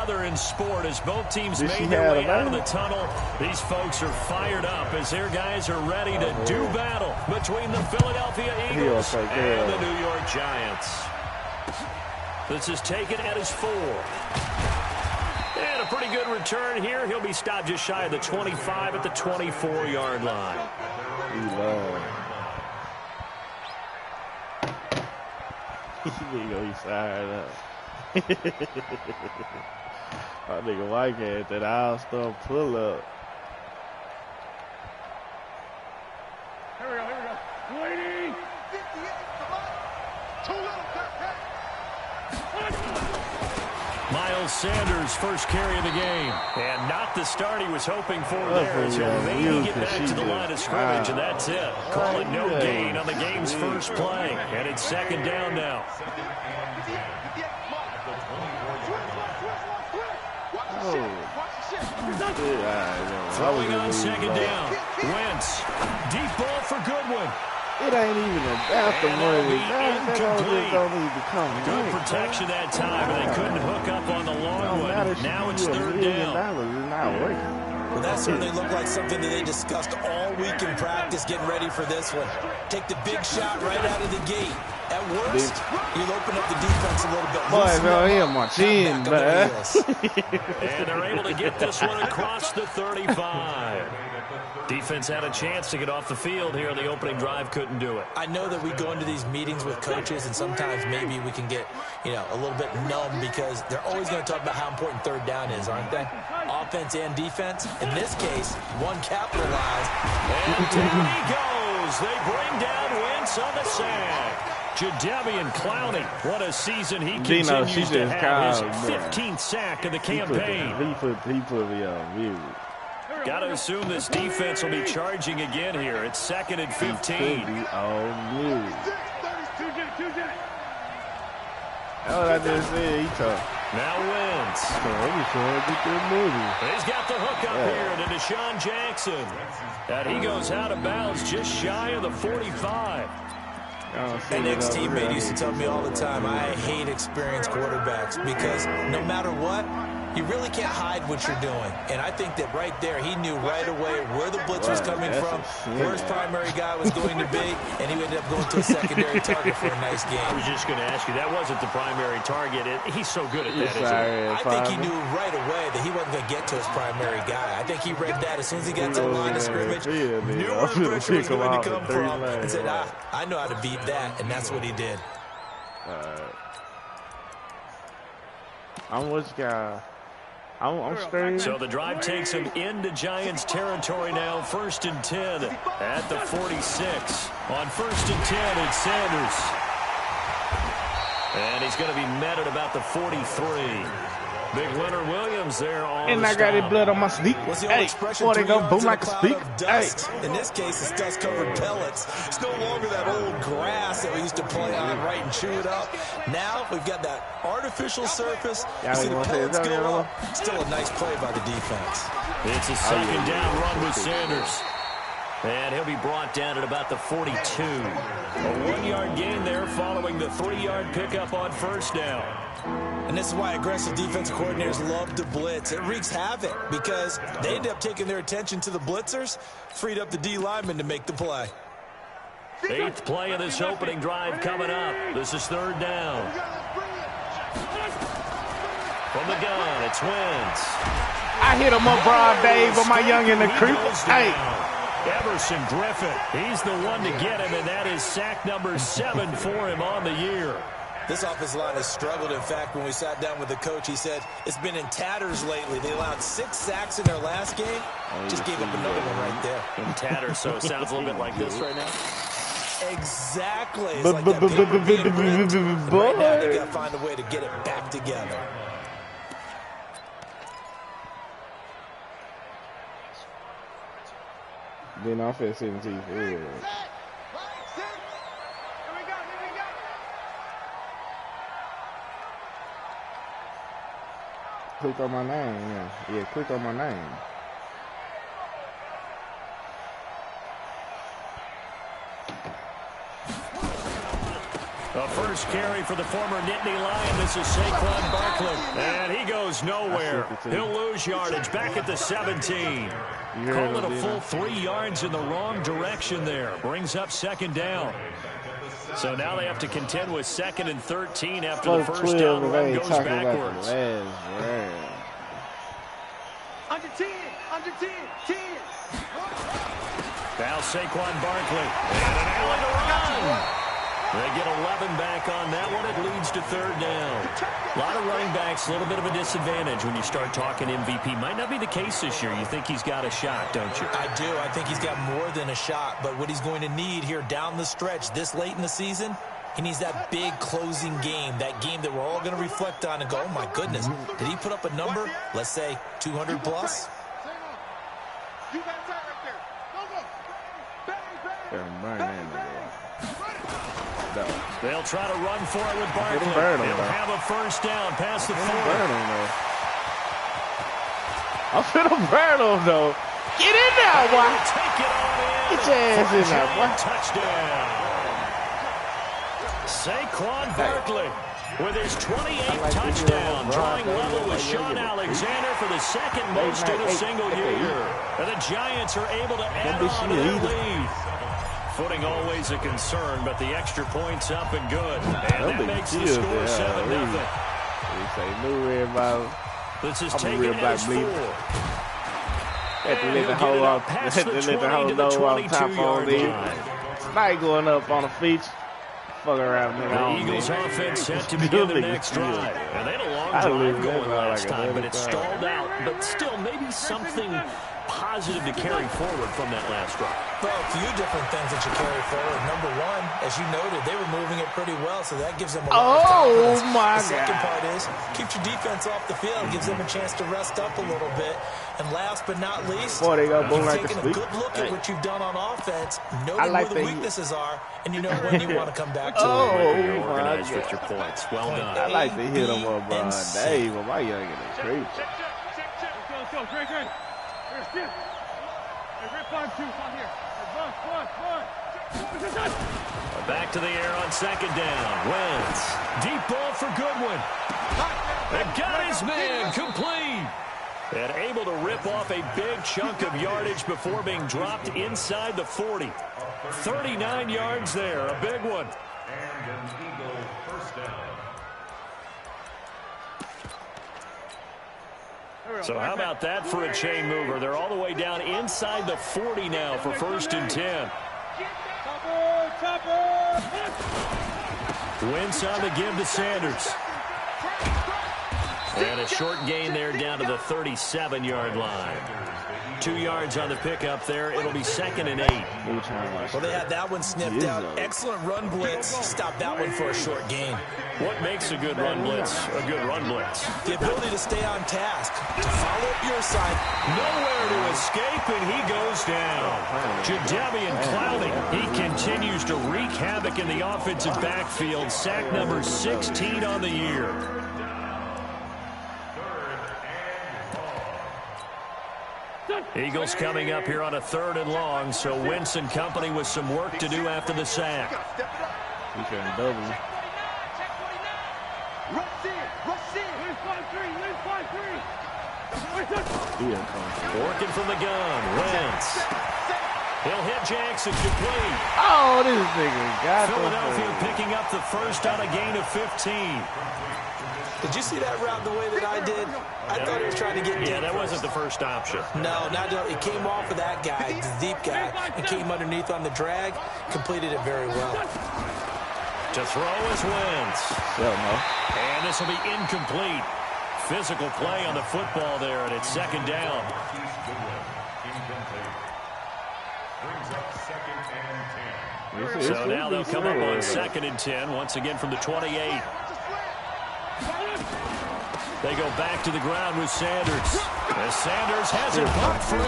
other in sport as both teams made their way out of the tunnel. These folks are fired up as their guys are ready to do battle between the Philadelphia Eagles and the New York Giants. This is taken at his 4. And a pretty good return here. He'll be stopped just shy of the 25 at the 24-yard line. He's fired up. That nigga White had that all-star pull-up. Here we go. Lady! Miles Sanders' first carry of the game. And not the start he was hoping for there. As he'll maybe get back to the line of scrimmage, and that's it. Call it no gain on the game's first play. And it's second down now. Throwing on second down. Wentz. Deep ball for Goodwin. It ain't even about the money. That don't need to come. Good protection that time, and they couldn't hook up on the long one. Now it's third down. Well, that certainly looked like something that they discussed all week in practice, getting ready for this one. Take the big shot right out of the gate. At worst, you'll open up the defense a little bit. Boy, bro, here my chin, man. And they're able to get this one across the 35. Defense had a chance to get off the field here in the opening drive, couldn't do it. I know that we go into these meetings with coaches, and sometimes maybe we can get, a little bit numb because they're always going to talk about how important third down is, aren't they? Offense and defense. In this case, one capitalized. And down he goes. They bring down Wentz on the sack. Jadeveon Clowney, what a season he continues to have. His 15th sack of the campaign. He put me on mute. Got to assume this defense will be charging again here. It's second and 15. That's what I just said. He tough. Now Wentz. He's got the hook up here to Deshaun Jackson. And he goes out of bounds just shy of the 45. An ex-teammate used to tell me all the time, I hate experienced quarterbacks because no matter what, you really can't hide what you're doing. And I think that right there, he knew right away where the blitz was coming from, where his primary guy was going to be, and he ended up going to a secondary target for a nice game. I was just going to ask you, that wasn't the primary target. He's so good at that, isn't he? I think he knew right away that he wasn't going to get to his primary guy. I think he read that as soon as he got to the line of scrimmage, knew where the pressure was going to come from, and said, I know how to beat that, and that's what he did. I'm with guy. I'm straight. So the drive takes him into Giants territory now. 1st and 10 at the 46. On 1st and 10, it's Sanders. And he's going to be met at about the 43. Big Leonard Williams there on and I got his blood on my sleeve. Hey, boy, they go boom like a speak. Hey. In this case, it's dust-covered pellets. It's no longer that old grass that we used to play on, right, and chew it up. Now we've got that artificial surface. You see the pellets go up. Still a nice play by the defense. It's a second down run with Sanders. And he'll be brought down at about the 42. A 1-yard gain there following the 3-yard pickup on first down. And this is why aggressive defensive coordinators love to blitz. It wreaks havoc because they end up taking their attention to the blitzers, freed up the D lineman to make the play. 8th play of this opening drive coming up. This is 3rd down. From the gun, it's Wentz. I hit him up broad day with my young in the creek. Hey. Everson Griffin, he's the one to get him, and that is sack number 7 for him on the year. This offensive line has struggled. In fact, when we sat down with the coach, he said it's been in tatters lately. They allowed 6 sacks in their last game. Just gave up another one right there. In tatters, so it sounds a little bit like this right now. Exactly. It's like that paper being ripped. Right now, they've got to find a way to get it back together. Being offensive team for real. Click on my name, yeah, click on my name. A first carry for the former Nittany Lion. This is Saquon Barkley. And he goes nowhere. He'll lose yardage back at the 17. Call it a full 3 yards in the wrong direction there. Brings up second down. So now they have to contend with 2nd and 13 after the first down run goes backwards. Under 10, 10. Now Saquon Barkley. And an alley to run. They get 11 back on that one. It leads to 3rd down. A lot of running backs, a little bit of a disadvantage when you start talking MVP. Might not be the case this year. You think he's got a shot, don't you? I do. I think he's got more than a shot. But what he's going to need here down the stretch this late in the season, he needs that big closing game, that game that we're all going to reflect on and go, oh, my goodness, did he put up a number, let's say, 200 plus? They'll try to run for it with Barkley. They'll have a first down past the 40. I'm finna burn him, though. Get in there, boy. Take it on in. Get your ass in there, boy. Touchdown. Saquon Barkley with his 28th touchdown, drawing level with Sean Alexander for the 2nd most in a single year. And the Giants are able to add on to their lead. Footing always a concern, but the extra point's up and good. And that makes the score 7-0. This is taken as 4. Had to let the whole off. Had to let the whole low off top on there. Night going up on the feet. Fuck around there. The Eagles offense set to begin their next drive. And they had a long drive going last time, but it stalled out. But still, maybe something positive to carry forward from that last drive. Well, a few different things that you carry forward. Number one, as you noted, they were moving it pretty well, so that gives them a lot of confidence. The second part is, keeps your defense off the field, gives them a chance to rest up a little bit. And last but not least, you've taken a good look at what you've done on offense, knowing where the weaknesses are, and you know when you want to come back to it. Organized with your points. Well done. I like to hit him up, Dave, but my youngin' is crazy. Let's go, great. Hey, great 5-2, come here. Back to the air on 2nd down. Wentz. Deep ball for Goodwin. And got his man complete. And able to rip off a big chunk of yardage before being dropped inside the 40. 39 yards there, a big one. And an Eagle first down. So how about that for a chain mover? They're all the way down inside the 40 now for 1st and 10. Wentz on the give to Sanders. And a short gain there down to the 37-yard line. 2 yards on the pickup there. It'll be 2nd and 8. Well, they had that one snipped out. Excellent run blitz. Stop that one for a short gain. What makes a good run blitz a good run blitz? The ability to stay on task, to follow up your side. Nowhere to escape, and he goes down. Jadeveon Clowney, he continues to wreak havoc in the offensive backfield. Sack number 16 on the year. Eagles coming up here on a 3rd and long, so Wentz and company with some work to do after the sack. He's trying to double. Working from the gun, Wentz. He'll hit Jackson complete. Oh, this nigga got Philadelphia picking up the first on a gain of 15. Did you see that route the way that I did? I thought he was trying to get deep. Yeah, that wasn't the first option. No, it came off of that guy, the deep guy, and came underneath on the drag, completed it very well. To throw is Wentz. And this will be incomplete. Physical play on the football there, and it's 2nd down. So now they'll come up on 2nd and 10, once again from the 28. They go back to the ground with Sanders. As Sanders has it pumped free.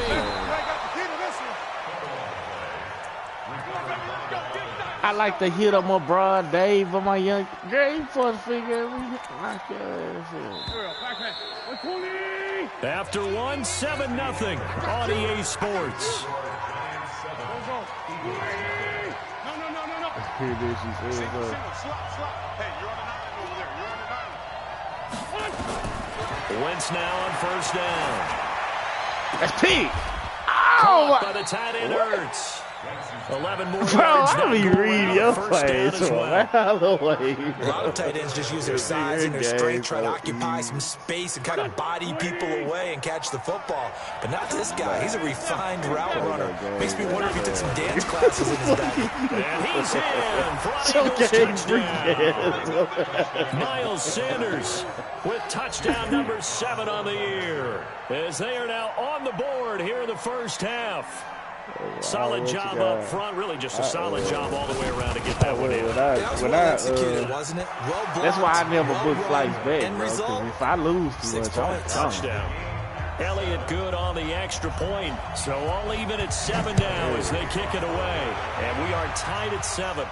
I like to hit him up, bro, Dave, but my young Dave for the figure. After 7-0 on EA Sports. No. hear this. She said, Hey, you're on an island over there. You're on an island. Wentz now on first down. That's Pete. Caught by the tight end Ertz. 11 more Bro, yards. I be reading your plays. Well. A lot of tight ends just use their size and their strength, try to occupy some space and kind of body people away and catch the football. But not this guy. He's a refined route runner. Makes me wonder if he took some dance classes in his day. And he's in for an Eagles touchdown. Miles Sanders with touchdown number 7 on the year, as they are now on the board here in the first half. Solid job up front, really just a solid job all the way around to get that one in. That was well executed, wasn't it? Well blocked, that's why I never book flights back, bro. Because if I lose too much, I'm touchdown. Elliott good on the extra point, so all even at 7 now as they kick it away. And we are tied at 7.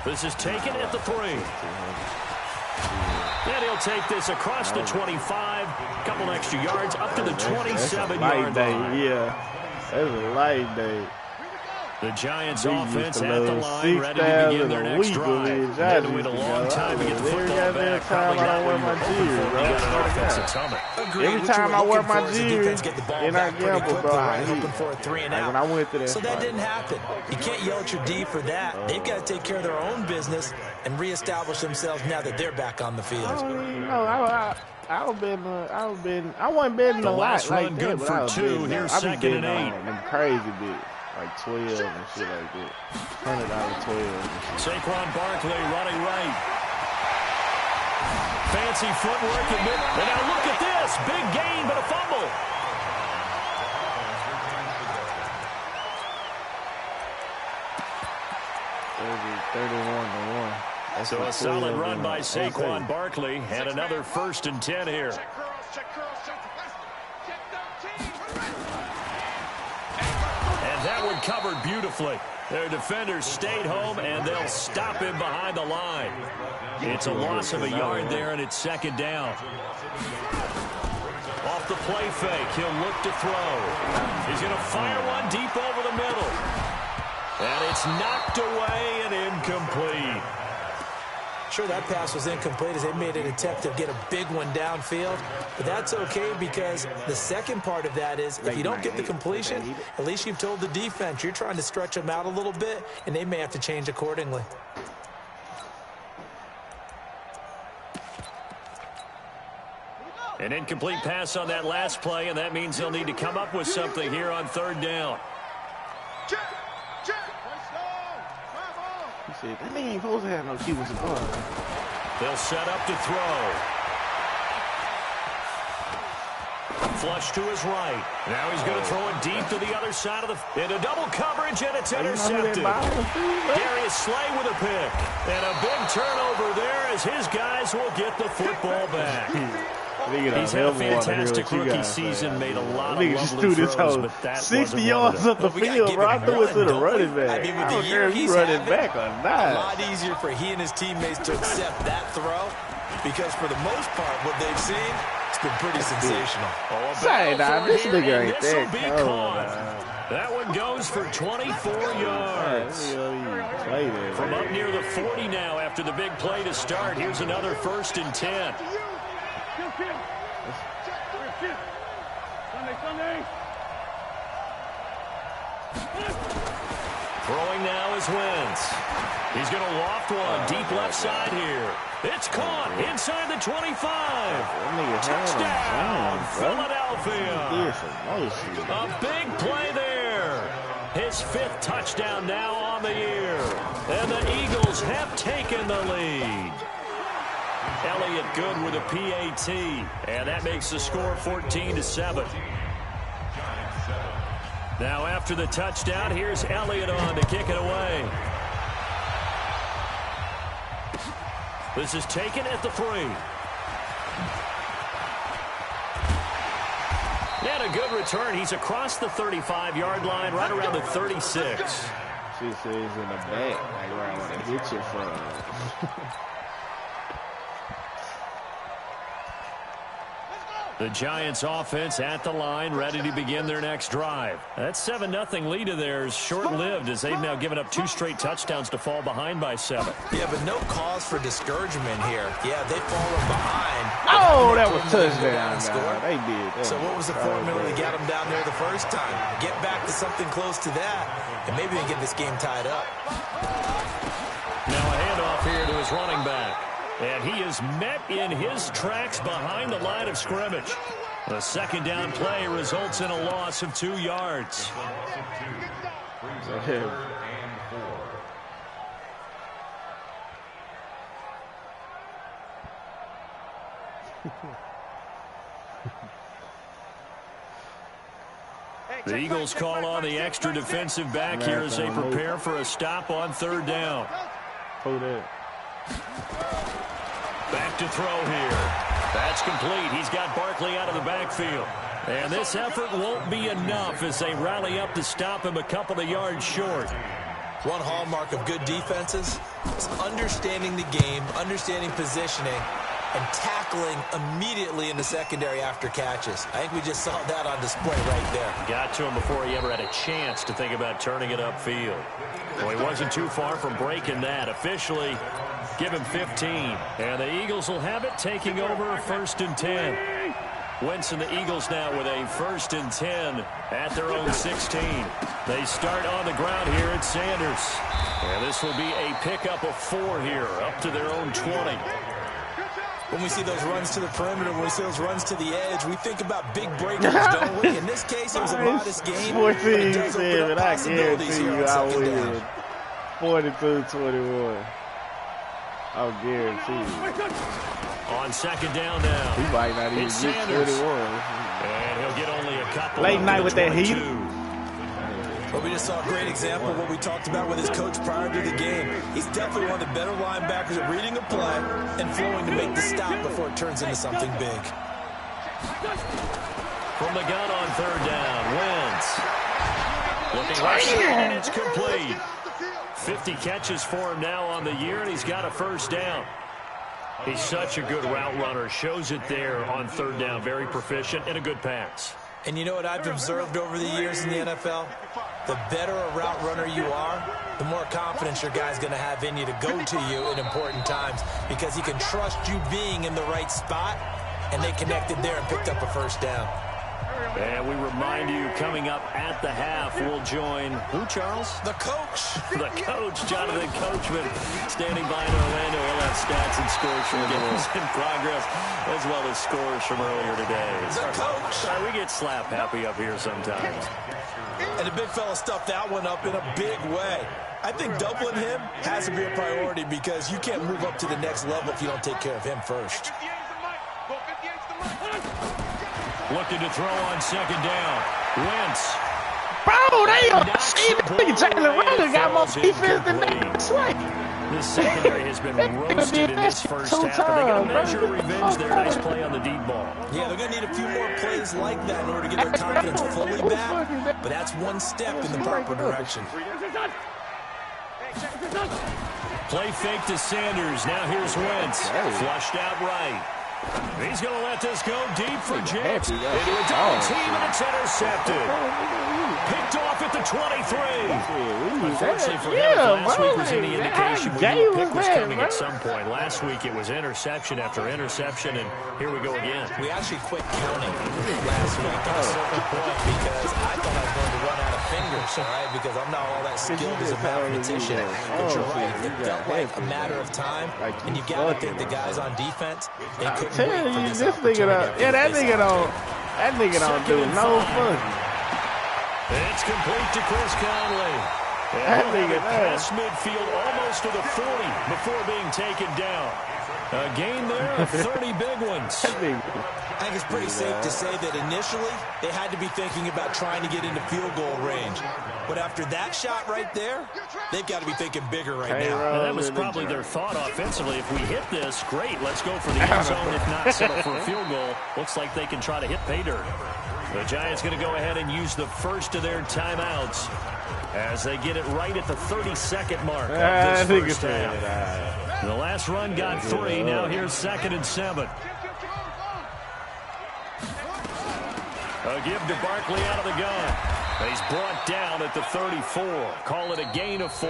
This is taken at the 3. And he'll take this across the 25, couple extra yards, up to the 27-yard line. Yeah. That's a light day. The Giants offense at the line, ready to begin their next drive. They had to wait a long time to get the football back. Probably not what you were hoping for. You got an offensive summit. Every time I wear my jersey, and I gamble, bro, I hit. When I went to that so that didn't happen. You can't yell at your D for that. They've got to take care of their own business and reestablish themselves now that they're back on the field. I wasn't betting a lot like that, good for 2. Here's 2nd and 8. Them crazy bits, like 12 and shit like that. $100 12. Saquon Barkley running right. Fancy footwork and now look at this, big gain but a fumble. So a solid run by Saquon Barkley and another 1st and 10 here. And that one covered beautifully. Their defenders stayed home and they'll stop him behind the line. It's a loss of a yard there and it's 2nd down. Off the play fake, he'll look to throw. He's going to fire one deep over the middle. And it's knocked away and incomplete. Sure, that pass was incomplete as they made an attempt to get a big one downfield. But that's okay because the second part of that is if you don't get the completion, at least you've told the defense you're trying to stretch them out a little bit, and they may have to change accordingly. An incomplete pass on that last play, and that means they'll need to come up with something here on 3rd down. He said, that nigga ain't supposed to have no Cuban cigar. They'll set up to throw. Flush to his right. Now he's going to throw it deep to the other side of the... into double coverage, and it's intercepted. Darius Slay with a pick. And a big turnover there as his guys will get the football back. He's had a fantastic rookie season, made a lot of lovely throws, but that 60 yards up the field, bro. I threw it to the running back. I mean, with the year he's running back or not. A lot easier for he and his teammates to accept that throw because for the most part, what they've seen, it's been pretty sensational. Say, nah, this nigga ain't that cold. That one goes for 24 yards. From up near the 40 now after the big play to start. Here's another 1st and 10. Throwing now is Wentz. He's going to loft one deep left side here. It's caught inside the 25. Touchdown, Philadelphia. A big play there. His 5th touchdown now on the year. And the Eagles have taken the lead. Elliott good with a PAT, and that makes the score 14-7. Now after the touchdown, here's Elliott on to kick it away. This is taken at the 3. And a good return. He's across the 35-yard line, right around the 36. She says in the back, like where I want to hit you from. The Giants offense at the line, ready to begin their next drive. That 7-0 lead of theirs short-lived as they've now given up 2 straight touchdowns to fall behind by 7. Yeah, but no cause for discouragement here. Yeah, they've fallen behind. Oh, that was touchdown. They did. So what was the formula to get them down there the first time? Get back to something close to that, and maybe they get this game tied up. Now a handoff here to his running back. And he is met in his tracks behind the line of scrimmage. The second down play results in a loss of 2 yards. The Eagles call on the extra defensive back here as they prepare for a stop on 3rd down. Hold it. Back to throw here. That's complete. He's got Barkley out of the backfield. And this effort won't be enough as they rally up to stop him a couple of yards short. One hallmark of good defenses is understanding the game, understanding positioning, and tackling immediately in the secondary after catches. I think we just saw that on display right there. Got to him before he ever had a chance to think about turning it upfield. Well, he wasn't too far from breaking that. Officially, give him 15. And the Eagles will have it, taking over 1st and 10. Wentz and the Eagles now with a 1st and 10 at their own 16. They start on the ground here at Sanders. And this will be a pickup of 4 here, up to their own 20. When we see those runs to the perimeter, when we see those runs to the edge, we think about big breakers, don't we? In this case, it was a modest game. 14-7, I guarantee you I win. 42-21. I'll guarantee you. On 2nd down now. He might not even get 21. And he'll get only a couple. Late night with that heat. Well, we just saw a great example of what we talked about with his coach prior to the game. He's definitely one of the better linebackers at reading a play and flowing to make the stop before it turns into something big. From the gun on 3rd down, Wentz. Looking right, and it's complete. 50 catches for him now on the year, and he's got a 1st down. He's such a good route runner. Shows it there on 3rd down. Very proficient and a good pass. And you know what I've observed over the years in the NFL? The better a route runner you are, the more confidence your guy's going to have in you to go to you in important times because he can trust you being in the right spot, and they connected there and picked up a 1st down. And we remind you, coming up at the half, we'll join, who, Charles? The coach. The coach, Jonathan Coachman, standing by in Orlando. He'll have stats and scores from games in progress, as well as scores from earlier today. The coach. Sorry, we get slap happy up here sometimes. And the big fella stuffed that one up in a big way. I think doubling him has to be a priority because you can't move up to the next level if you don't take care of him first. Looking to throw on 2nd down. Wentz. Bro, they are Jalen Rager got more defense than they. This secondary has been roasted in this first half, and they got a measure of revenge there. Nice play on the deep ball. Yeah, they're going to need a few more plays like that in order to get their confidence fully back, but that's one step in the proper direction. Play fake to Sanders. Now here's Wentz. Flushed out right. He's going to let this go deep for James. Into a double team, and it's intercepted. Picked off at the 23. Unfortunately for him, last week was any indication we knew a pick was coming at some point. Last week it was interception after interception, and here we go again. We actually quit counting last week at a certain point because I thought I was going to run out of fingers, all right, because I'm not all that skilled as a mathematician. But you're right, it felt like a matter of time, and you got to think the guys on defense, they couldn't wait for this opportunity. That nigga don't do no fucking. It's complete to Chris Conley. And past midfield almost to the 40 before being taken down. A gain there of 30 big ones. I think it's pretty safe to say that initially they had to be thinking about trying to get into field goal range. But after that shot right there, they've got to be thinking bigger right now. And that was probably their thought offensively. If we hit this, great, let's go for the end zone. If not, settle for a field goal. Looks like they can try to hit pay dirt. The Giants going to go ahead and use the first of their timeouts as they get it right at the 32nd mark of this first half. The last run got 3. Now here's 2nd and 7. A give to Barkley out of the gun. He's brought down at the 34. Call it a gain of 4.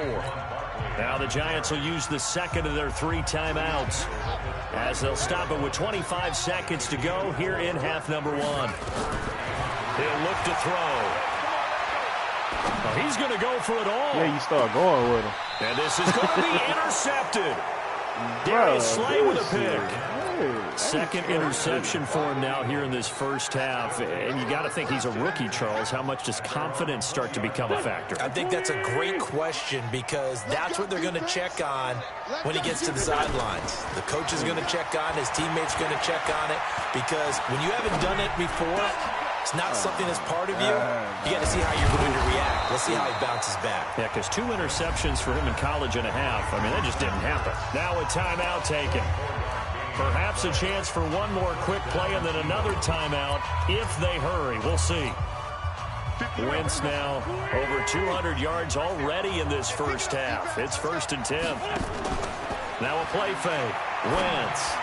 Now the Giants will use the second of their 3 timeouts as they'll stop it with 25 seconds to go here in half number 1. He'll look to throw. He's going to go for it all. Yeah, you start going with him. And this is going to be intercepted. Darius Slay with a pick. Second interception for him now here in this first half. And you got to think he's a rookie, Charles. How much does confidence start to become a factor? I think that's a great question because that's what they're going to check on when he gets to the sidelines. The coach is going to check on, his teammates are going to check on it because when you haven't done it before, it's not something that's part of you. You got to see how you're going to react. Let's see how he bounces back. Yeah, because 2 interceptions for him in college and a half. I mean, that just didn't happen. Now a timeout taken. Perhaps a chance for one more quick play and then another timeout if they hurry. We'll see. Wentz now over 200 yards already in this first half. It's 1st and 10. Now a play fake. Wentz.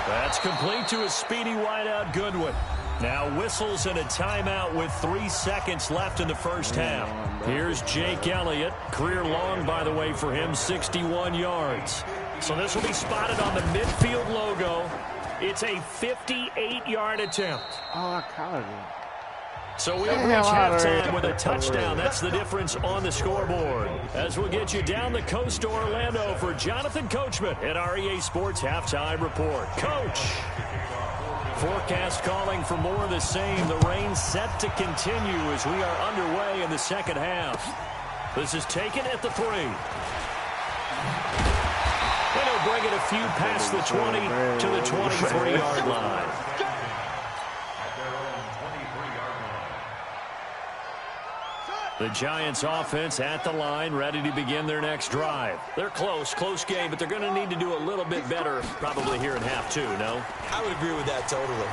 That's complete to a speedy wideout Goodwin. Now whistles and a timeout with 3 seconds left in the first half. Here's Jake Elliott. Career long, by the way, for him, 61 yards. So this will be spotted on the midfield logo. It's a 58-yard attempt. Oh, I caught it. So we'll reach halftime with a touchdown. That's the difference on the scoreboard. As we'll get you down the coast to Orlando for Jonathan Coachman at our EA Sports Halftime Report. Coach. Forecast calling for more of the same. The rain set to continue as we are underway in the second half. This is taken at the 3. And he'll bring it a few past the 20 to the 23-yard line. The Giants offense at the line, ready to begin their next drive. They're close game, but they're going to need to do a little bit better probably here in half 2, no? I would agree with that totally.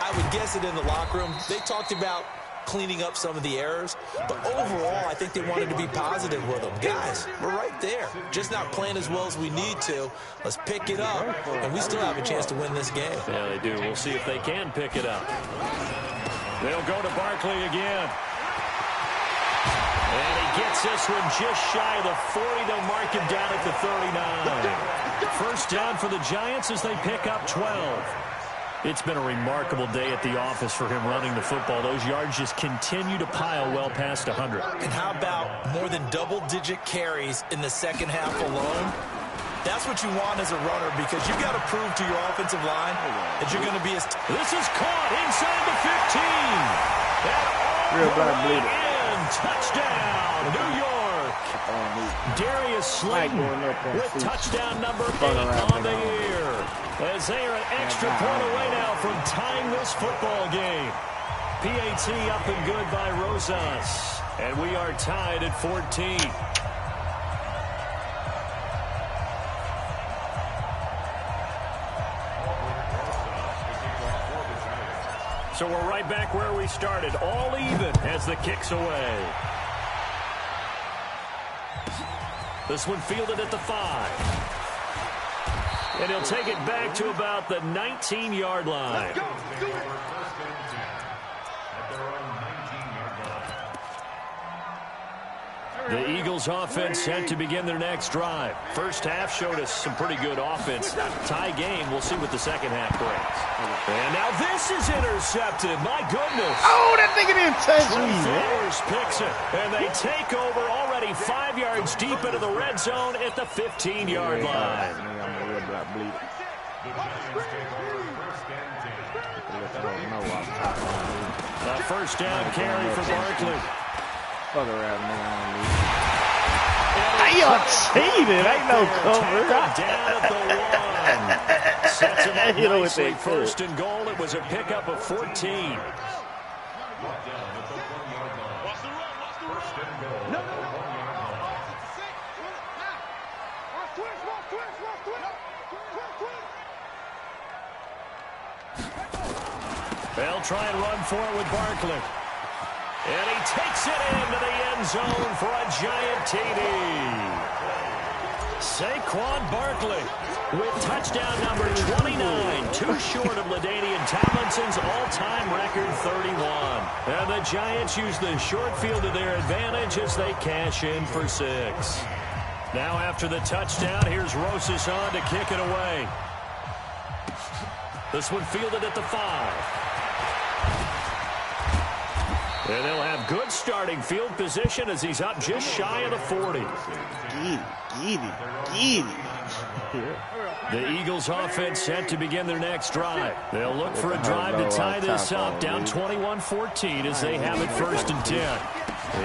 I would guess it in the locker room. They talked about cleaning up some of the errors, but overall, I think they wanted to be positive with them. Guys, we're right there. Just not playing as well as we need to. Let's pick it up, and we still have a chance to win this game. Yeah, they do. We'll see if they can pick it up. They'll go to Barkley again. And he gets this one just shy of the 40. They'll mark him down at the 39. First down for the Giants as they pick up 12. It's been a remarkable day at the office for him running the football. Those yards just continue to pile well past 100. And how about more than double-digit carries in the second half alone? That's what you want as a runner because you've got to prove to your offensive line that you're going to be as... This is caught inside the 15. Real black bleeder. Touchdown, New York. Darius Slayton with touchdown number 8 on the year. As they are an extra point away now from tying this football game. PAT up and good by Rosas. And we are tied at 14. So we're right back where we started, all even as the kick's away. This one fielded at the 5. And he'll take it back to about the 19-yard line. The Eagles offense set to begin their next drive. First half showed us some pretty good offense. Tie game. We'll see what the second half brings. And now this is intercepted. My goodness. Oh, that nigga didn't touch me. Flowers picks it. And they take over already 5 yards deep into the red zone at the 15-yard line. A first down carry for Barkley. Fuck around, man. Y'all cheated. Ain't no cover. Down at the 1. Sets him up nicely. First and goal. It was a pickup of 14. They'll try and run for it with Barkley. And he takes it into the end zone for a giant TD. Saquon Barkley with touchdown number 29, too short of LaDainian Tomlinson's all-time record 31. And the Giants use the short field to their advantage as they cash in for 6. Now after the touchdown, here's Rosas on to kick it away. This one fielded at the 5. And they'll have good starting field position as he's up just shy of the 40. The Eagles offense set to begin their next drive. They'll look for a drive to tie this up, down 21-14 as they have it 1st and 10.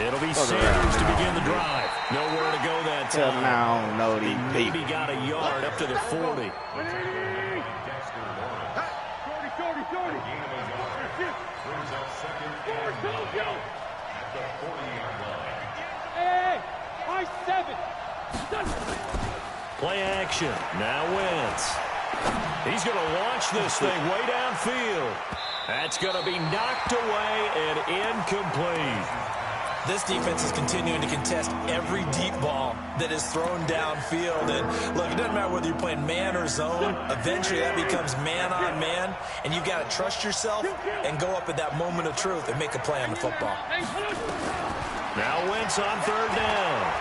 It'll be Sanders to begin the drive. Nowhere to go that time. He maybe got a yard up to the 40. Play action. Now Wentz. He's going to launch this thing way downfield. That's going to be knocked away and incomplete. This defense is continuing to contest every deep ball that is thrown downfield. And look, it doesn't matter whether you're playing man or zone. Eventually that becomes man on man. And you've got to trust yourself and go up at that moment of truth and make a play on the football. Now Wentz on 3rd down.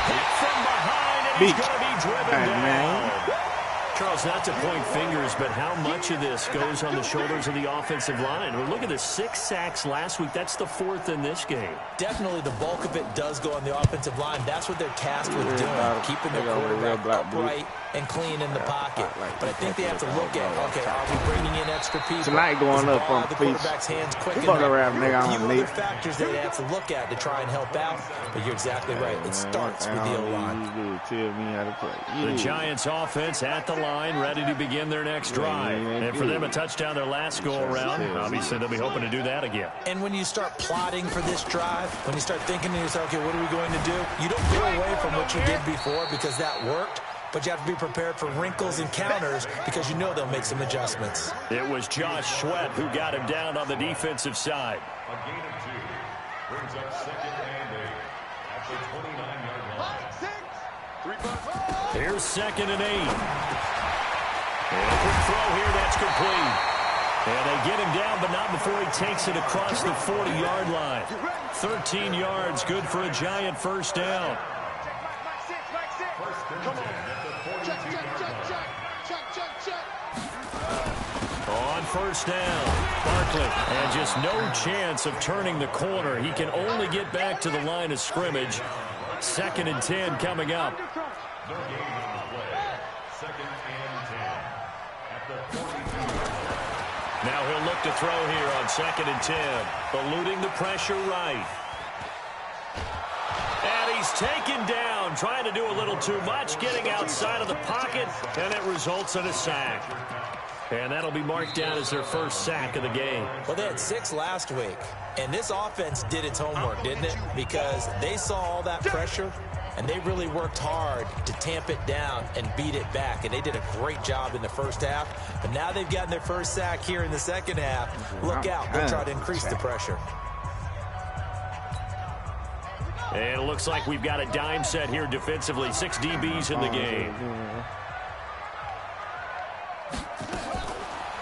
Hit from behind, and he's going to be driven down. Charles, not to point fingers, but how much of this goes on the shoulders of the offensive line? We're looking at 6 sacks last week. That's the 4th in this game. Definitely the bulk of it does go on the offensive line. That's what they're tasked with doing, keeping their quarterback upright and clean in the pocket. But I think they have to look at, okay, are we bringing in extra people? Tonight going up on the quarterback's hands quick enough? A few other factors they have to look at to try and help out. But you're exactly right. It starts with the O-line. The Giants offense at the line, ready to begin their next drive. And for them, a touchdown their last go-around. Obviously, they'll be hoping to do that again. And when you start plotting for this drive, when you start thinking to yourself, okay, what are we going to do? You don't go away from what you did before because that worked. But you have to be prepared for wrinkles and counters because you know they'll make some adjustments. It was Josh Sweat who got him down on the defensive side. A gain of 2. Brings up 2nd and 8 at the 29-yard line. Here's 2nd and 8. And a quick throw here, that's complete. And they get him down, but not before he takes it across the 40-yard line. 13 yards, good for a Giant 1st down. On 1st down, Barkley, and just no chance of turning the corner. He can only get back to the line of scrimmage. 2nd and 10 coming up. Now he'll look to throw here on 2nd and 10, eluding the pressure right. And he's taken down, trying to do a little too much, getting outside of the pocket, and it results in a sack. And that'll be marked down as their 1st sack of the game. Well, they had 6 last week, and this offense did its homework, didn't it? Because they saw all that pressure, and they really worked hard to tamp it down and beat it back. And they did a great job in the 1st half. But now they've gotten their 1st sack here in the 2nd half. Look out. They'll try to increase the pressure. And it looks like we've got a dime set here defensively. 6 DBs in the game.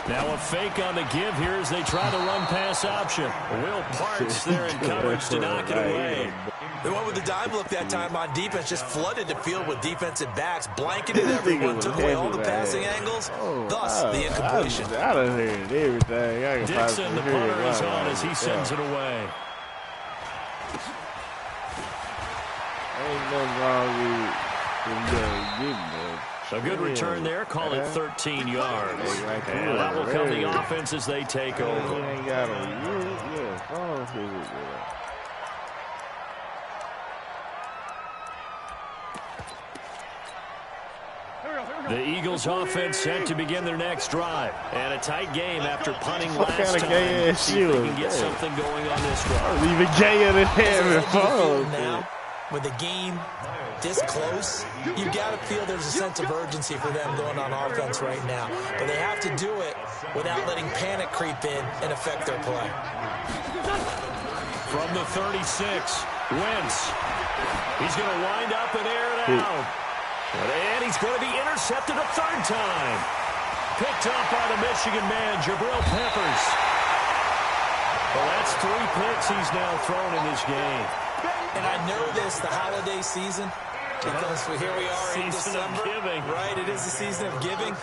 Now a fake on the give here as they try the run-pass option. Will Parks there in coverage to knock it away. The one with the dime look that time on defense just flooded the field with defensive backs, blanketed everyone, took away all the passing angles, thus the incompletion. I done heard everything. Dixon, the punter, is on as he sends it away. Ain't nothing wrong with getting A good return there. Call it 13 yards. And that will come the offense as they take over. The Eagles offense set to begin their next drive. And a tight game after punting last time. See if they can get something going on this drive. Even gayer than him. Now, with the game this close, you've got to feel there's a sense of urgency for them going on offense right now. But they have to do it without letting panic creep in and affect their play. From the 36, Wentz. He's going to wind up and air it out. And he's going to be intercepted a third time. Picked up by the Michigan man, Jabril Peppers. Well, that's 3 picks he's now thrown in this game. And I know this, the holiday season, because here we are in December. Right, it is the season of giving.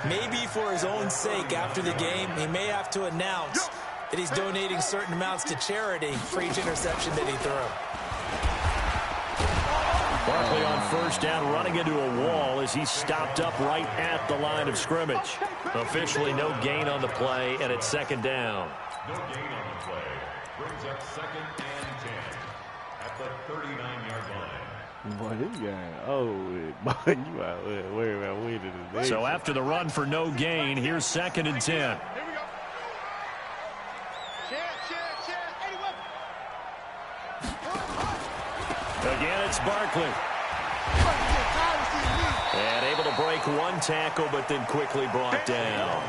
Maybe for his own sake, after the game, he may have to announce that he's donating certain amounts to charity for each interception that he threw. Barkley on first down, running into a wall as he's stopped up right at the line of scrimmage. Officially no gain on the play, and it's second down. No gain on the play. Brings up 2nd and 10 at the 39-yard line. Boy, this guy, boy, you out there worried about winning today. So after the run for no gain, here's 2nd and 10. Here we go. Chance. Again, it's Barkley. And able to break one tackle, but then quickly brought down.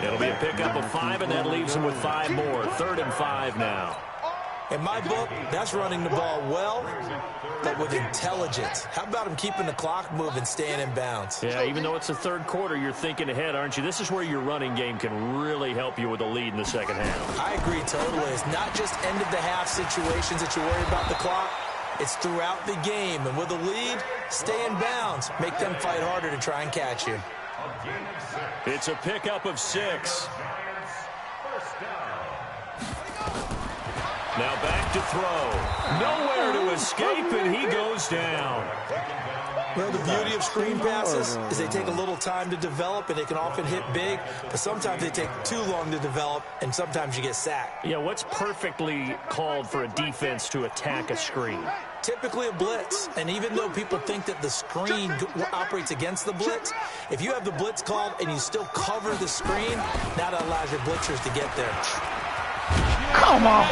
It'll be a pickup of 5, and that leaves him with 5 more. 3rd and 5 now. In my book, that's running the ball well, but with intelligence. How about him keeping the clock moving, staying in bounds? Yeah, even though it's the third quarter, you're thinking ahead, aren't you? This is where your running game can really help you with a lead in the second half. I agree totally. It's not just end-of-the-half situations that you worry about the clock. It's throughout the game. And with a lead, stay in bounds. Make them fight harder to try and catch you. It's a pickup of 6. Now back to throw. Nowhere to escape, and he goes down. Well, the beauty of screen passes is they take a little time to develop, and they can often hit big, but sometimes they take too long to develop, and sometimes you get sacked. Yeah, what's perfectly called for a defense to attack a screen? Typically a blitz, and even though people think that the screen operates against the blitz, if you have the blitz called and you still cover the screen, that allows your blitzers to get there. Come on.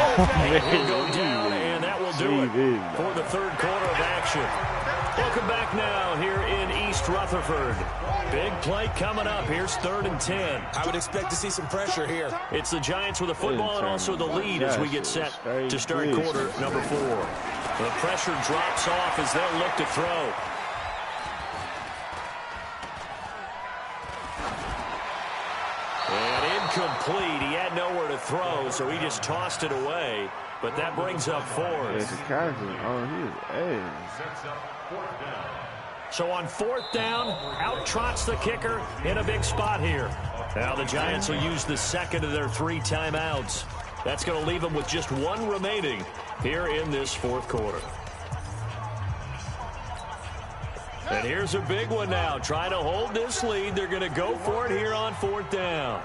He'll go down, and that will do it for the third quarter of action. Welcome back now here in East Rutherford. Big play coming up. Here's 3rd and 10. I would expect to see some pressure here. It's the Giants with the football and also the lead as we get set to start quarter number 4. The pressure drops off as they'll look to throw. And incomplete. He had nowhere to throw, so he just tossed it away. But that brings up 4th. So on 4th down, out trots the kicker in a big spot here. Now the Giants will use the second of their 3 timeouts. That's going to leave them with just 1 remaining here in this 4th quarter. And here's a big one now. Trying to hold this lead. They're going to go for it here on 4th down.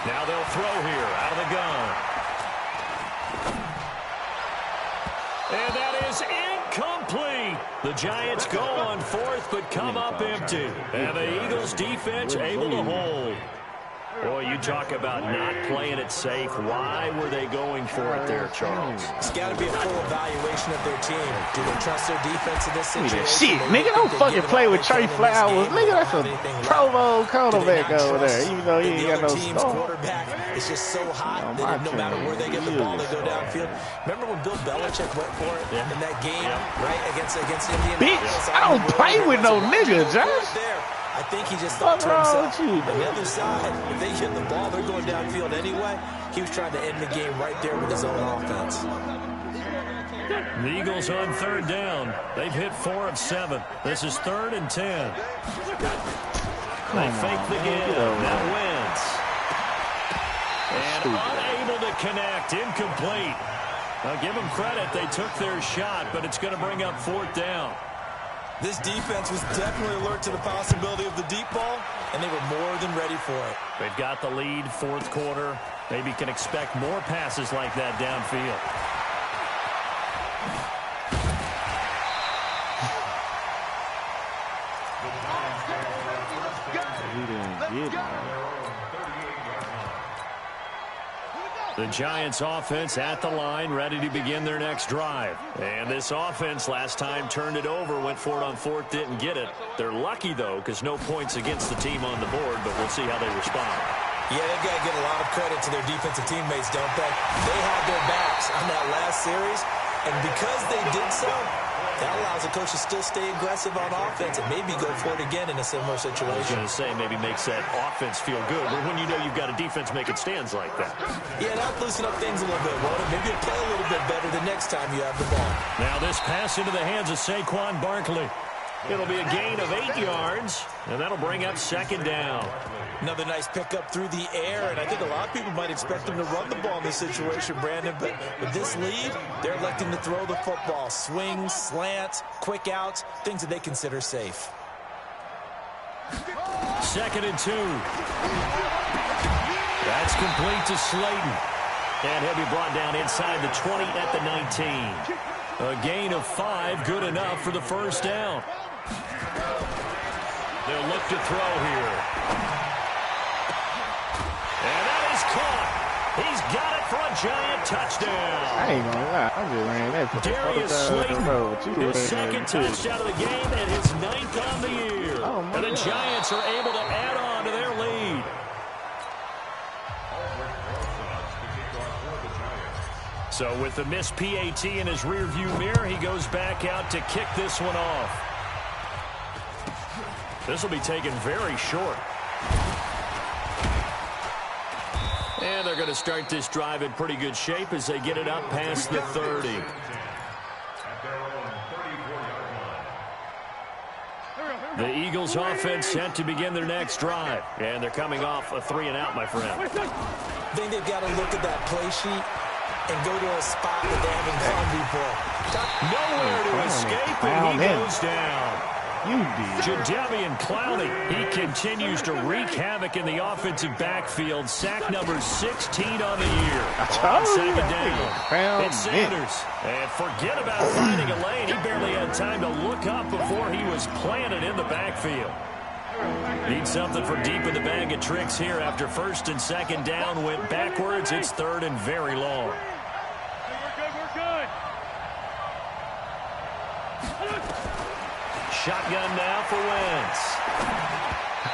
Now they'll throw here out of the gun. And that is incomplete. The Giants go on 4th, but come up empty. And the Eagles defense able to hold. Boy, you talk about not playing it safe. Why were they going for it there, Charles? It's got to be a full evaluation of their team. Do they trust their defense in this situation? Shit, nigga, don't fucking play with Trey Flowers. Nigga, that's a Pro Bowl cornerback over there, even though he ain't got no team's quarterback is just so hot that no matter where they get the ball, they go downfield. Remember when Bill Belichick went for it in that game, right, against Indianapolis? Bitch, I don't play with no niggas, Josh. I think he just thought to himself, on the other side, if they hit the ball, they're going downfield anyway. He was trying to end the game right there with his own offense. The Eagles on 3rd down. They've hit 4 of 7. This is 3rd and 10. They fake the give. That wins. And unable to connect. Incomplete. Now give them credit. They took their shot, but it's going to bring up 4th down. This defense was definitely alert to the possibility of the deep ball, and they were more than ready for it. They've got the lead, 4th quarter. Maybe can expect more passes like that downfield. He didn't get it. The Giants offense at the line, ready to begin their next drive. And this offense last time turned it over, went for it on 4th, didn't get it. They're lucky, though, because no points against the team on the board, but we'll see how they respond. Yeah, they've got to give a lot of credit to their defensive teammates, don't they? They had their backs on that last series, And because they did so, that allows the coach to still stay aggressive on offense and maybe go for it again in a similar situation. I was going to say, maybe makes that offense feel good, but when you know you've got a defense making stands like that. Yeah, that'll loosen up things a little bit, won't it? Maybe you'll play a little bit better the next time you have the ball. Now this pass into the hands of Saquon Barkley. It'll be a gain of 8 yards, and that'll bring up second down. Another nice pickup through the air, and I think a lot of people might expect them to run the ball in this situation, Brandon, but with this lead, they're electing to throw the football. Swings, slants, quick outs, things that they consider safe. 2nd and 2. That's complete to Slayton. And he'll be brought down inside the 20 at the 19. A gain of 5, good enough for the first down. They'll look to throw here. And that is caught. He's got it for a giant touchdown. I ain't gonna lie. I just ran that. Darius Slayton, his second touchdown of the game and his 9th on the year. And the Giants are able to add on to their lead. So with the missed PAT in his rearview mirror, he goes back out to kick this one off. This will be taken very short. And they're going to start this drive in pretty good shape as they get it up past the 30. The Eagles offense set to begin their next drive. And they're coming off a 3-and-out, my friend. I think they've got to look at that play sheet and go to a spot that they haven't gone before. Nowhere to escape, and he goes down. You did. Jadeveon Clowney, he continues to wreak havoc in the offensive backfield. Sack number 16 on the year. On second down, it's Sanders. And forget about finding a lane. He barely had time to look up before he was planted in the backfield. Need something for deep in the bag of tricks here after 1st and 2nd down went backwards. It's 3rd and very long. We're good. Shotgun now for Wentz.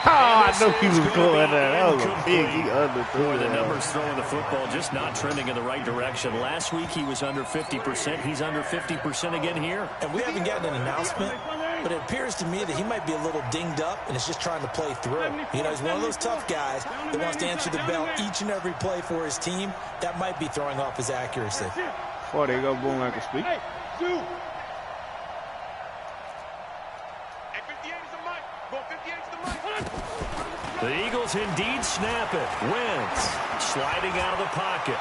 Oh, I knew he was going there. That was a big. He underthrew. Boy, the numbers throwing the football just not trending in the right direction. Last week he was under 50%. He's under 50% again here. And we haven't gotten an announcement, but it appears to me that he might be a little dinged up and is just trying to play through. You know, he's one of those tough guys that wants to answer the bell each and every play for his team. That might be throwing off his accuracy. Boy, they go boom like a speak. Hey, Sue. The Eagles indeed snap it. Wentz sliding out of the pocket.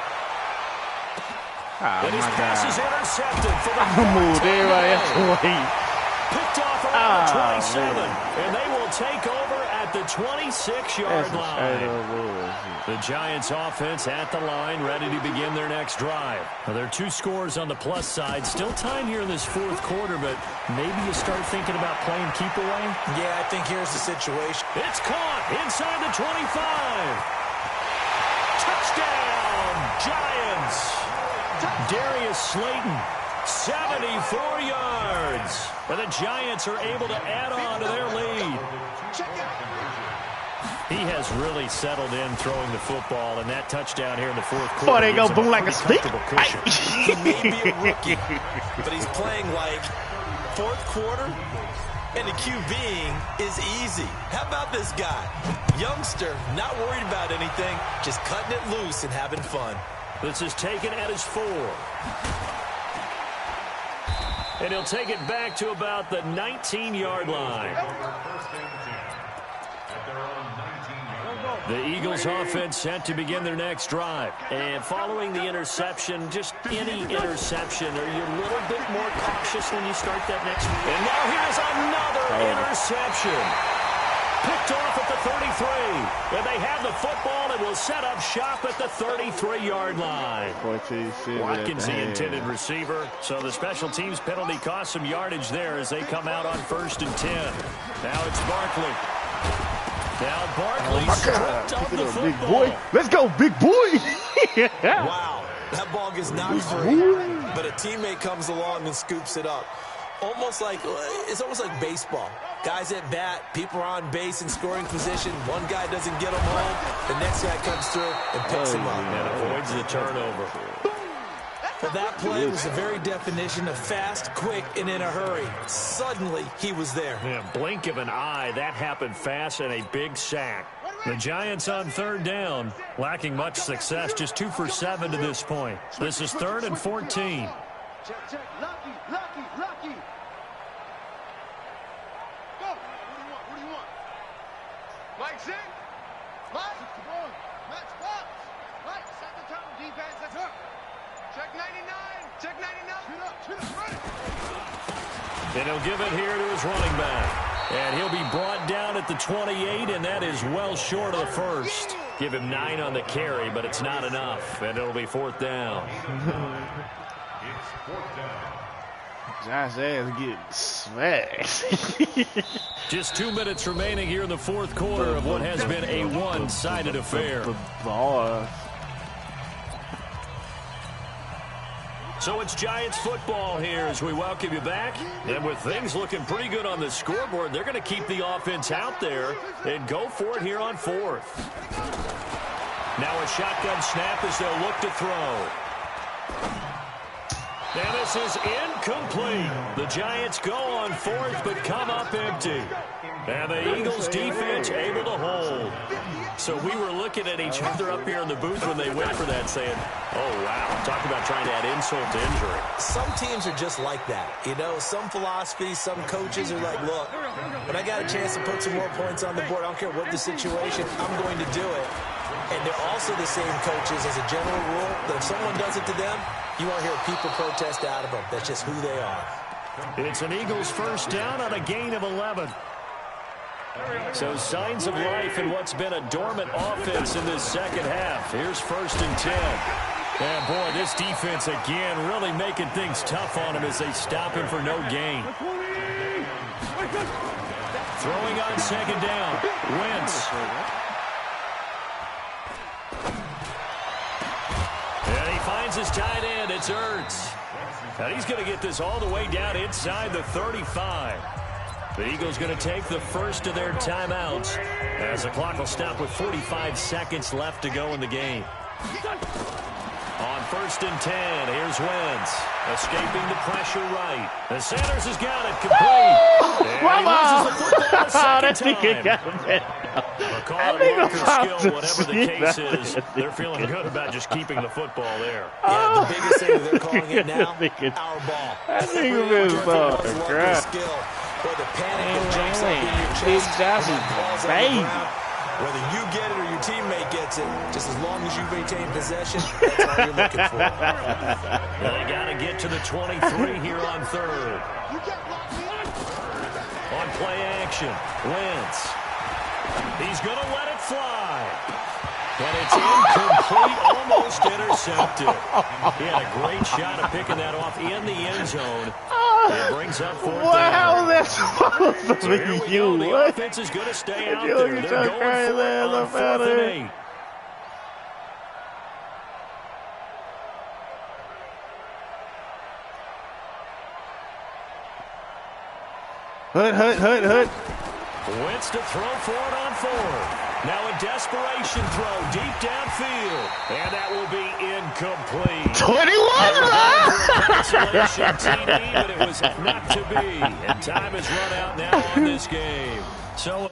Oh, and his pass is intercepted for the move there right away. Picked off around the 27. And they will take over at the 26-yard line. The Giants offense at the line, ready to begin their next drive. Now, there are 2 scores on the plus side. Still time here in this 4th quarter, but maybe you start thinking about playing keep away. Yeah, I think here's the situation. It's caught inside the 25. Touchdown, Giants. Darius Slayton, 74 yards. And the Giants are able to add on to their lead. He has really settled in throwing the football, and that touchdown here in the 4th quarter. Boy, they go boom like a stick. He may be a rookie, but he's playing like 4th quarter, and the QBing is easy. How about this guy? Youngster, not worried about anything, just cutting it loose and having fun. This is taken at his 4. And he'll take it back to about the 19-yard line. The Eagles offense set to begin their next drive. And following the interception, just any interception, are you a little bit more cautious when you start that next one? And now here's another interception. Picked off at the 33. And they have the football and will set up shop at the 33-yard line. Watkins, the intended receiver. So the special teams penalty cost some yardage there as they come out on 1st and 10. Now it's Barkley. Now Barkley stripped of the football. Big boy. Let's go, big boy. Wow, that ball gets knocked free, but a teammate comes along and scoops it up. It's almost like baseball. Guys at bat, people are on base in scoring position. One guy doesn't get him home. The next guy comes through and picks him up. And avoids the turnover. Well, that play was the very definition of fast, quick, and in a hurry. Suddenly, he was there. Yeah, blink of an eye. That happened fast and a big sack. The Giants on third down, lacking much success, just 2 for 7 to this point. This is 3rd and 14. Check. Lucky. Go. What do you want? Mike's in. Mike. Match box. Mike, set the tone. Defense, that's up. Check 99. Check 99. Shoot up. Ready. And he'll give it here to his running back. And he'll be brought down at the 28, and that is well short of the first. Give him 9 on the carry, but it's not enough, and it'll be 4th down. It's 4th down. Josh Allen getting smashed. Just 2 minutes remaining here in the 4th quarter of what has been a one-sided affair. So it's Giants football here as we welcome you back. And with things looking pretty good on the scoreboard, they're going to keep the offense out there and go for it here on 4th. Now a shotgun snap as they'll look to throw. And this is incomplete. The Giants go on 4th but come up empty. And the Eagles defense able to hold. So we were looking at each other up here in the booth when they went for that saying, oh, wow, talk about trying to add insult to injury. Some teams are just like that. You know, some philosophies, some coaches are like, look, when I got a chance to put some more points on the board, I don't care what the situation, I'm going to do it. And they're also the same coaches as a general rule that if someone does it to them, you won't hear people protest out of them. That's just who they are. It's an Eagles first down on a gain of 11. So signs of life in what's been a dormant offense in this second half. Here's 1st and 10. And boy, this defense again really making things tough on him as they stop him for no gain. Throwing on 2nd down. Wentz. And he finds his tight end. It's Ertz. And he's going to get this all the way down inside the 35. The Eagles going to take the first of their timeouts as the clock will stop with 45 seconds left to go in the game. On 1st and 10, here's Wentz. Escaping the pressure right. And Sanders has got it complete. And he loses the football a second time. Call it luck or skill, whatever the case is. They're feeling good about just keeping the football there. Yeah, the biggest thing that they're calling it now, our ball. I think it was luck or skill. Or the panic that jumps up in your chest. Whether you get it or your teammate gets it, just as long as you maintain possession, that's all you're looking for. Well, they got to get to the 23 here on 3rd. On play action, Wentz. He's going to let it fly. And it's incomplete, almost intercepted. He had a great shot of picking that off in the end zone. It brings up 4th down. How is that supposed to be you? The offense is going to stay out there. They're going for it on 4th and 8. Hut. Wentz to throw for it on 4th. Now a desperation throw deep downfield. And that will be incomplete. 21! Consolation TD, but it was not to be. And time has run out now on this game. So